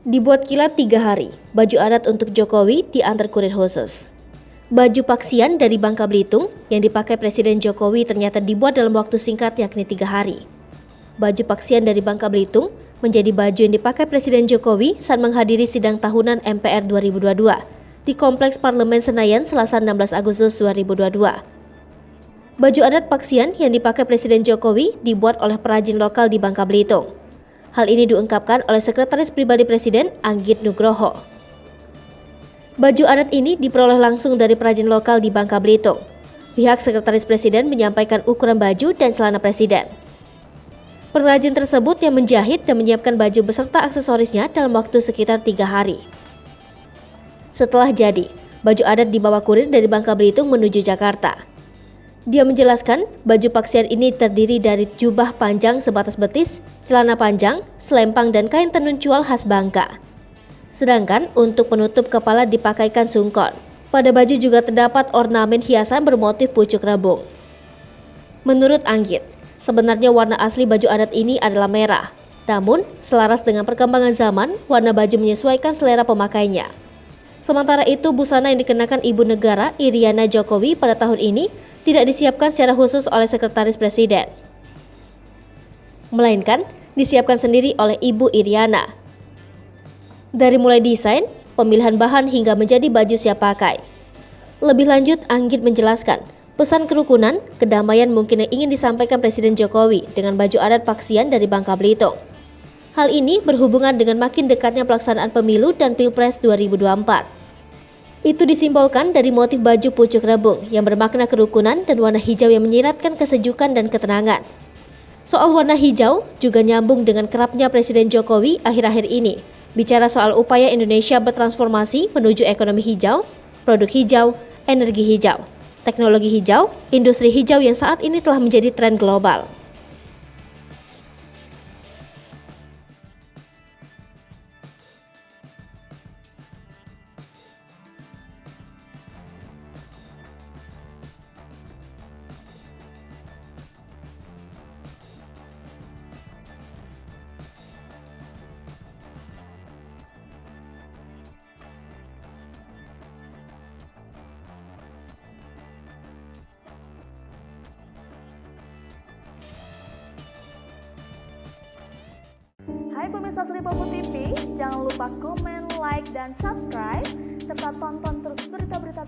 Dibuat kilat 3 hari, baju adat untuk Jokowi diantar kurir khusus. Baju paksian dari Bangka Belitung yang dipakai Presiden Jokowi ternyata dibuat dalam waktu singkat yakni 3 hari. Baju paksian dari Bangka Belitung menjadi baju yang dipakai Presiden Jokowi saat menghadiri sidang tahunan MPR 2022 di Kompleks Parlemen Senayan Selasa 16 Agustus 2022. Baju adat paksian yang dipakai Presiden Jokowi dibuat oleh perajin lokal di Bangka Belitung. Hal ini diungkapkan oleh Sekretaris Pribadi Presiden Anggit Nugroho. Baju adat ini diperoleh langsung dari perajin lokal di Bangka Belitung. Pihak Sekretaris Presiden menyampaikan ukuran baju dan celana Presiden. Perajin tersebut yang menjahit dan menyiapkan baju beserta aksesorisnya dalam waktu sekitar 3 hari. Setelah jadi, baju adat dibawa kurir dari Bangka Belitung menuju Jakarta. Dia menjelaskan, baju paksian ini terdiri dari jubah panjang sebatas betis, celana panjang, selempang dan kain tenun cual khas Bangka. Sedangkan untuk penutup kepala dipakaikan sungkon. Pada baju juga terdapat ornamen hiasan bermotif pucuk rebung. Menurut Anggit, sebenarnya warna asli baju adat ini adalah merah. Namun, selaras dengan perkembangan zaman, warna baju menyesuaikan selera pemakainya. Sementara itu, busana yang dikenakan Ibu Negara Iriana Jokowi pada tahun ini tidak disiapkan secara khusus oleh Sekretaris Presiden, melainkan disiapkan sendiri oleh Ibu Iriana. Dari mulai desain, pemilihan bahan hingga menjadi baju siap pakai. Lebih lanjut, Anggit menjelaskan, pesan kerukunan, kedamaian mungkin yang ingin disampaikan Presiden Jokowi dengan baju adat paksian dari Bangka Belitung. Hal ini berhubungan dengan makin dekatnya pelaksanaan pemilu dan Pilpres 2024. Itu disimbolkan dari motif baju pucuk rebung yang bermakna kerukunan dan warna hijau yang menyiratkan kesejukan dan ketenangan. Soal warna hijau juga nyambung dengan kerapnya Presiden Jokowi akhir-akhir ini bicara soal upaya Indonesia bertransformasi menuju ekonomi hijau, produk hijau, energi hijau, teknologi hijau, industri hijau yang saat ini telah menjadi tren global. Hai pemirsa Sri Popo TV, jangan lupa komen, like, dan subscribe, serta tonton terus berita-berita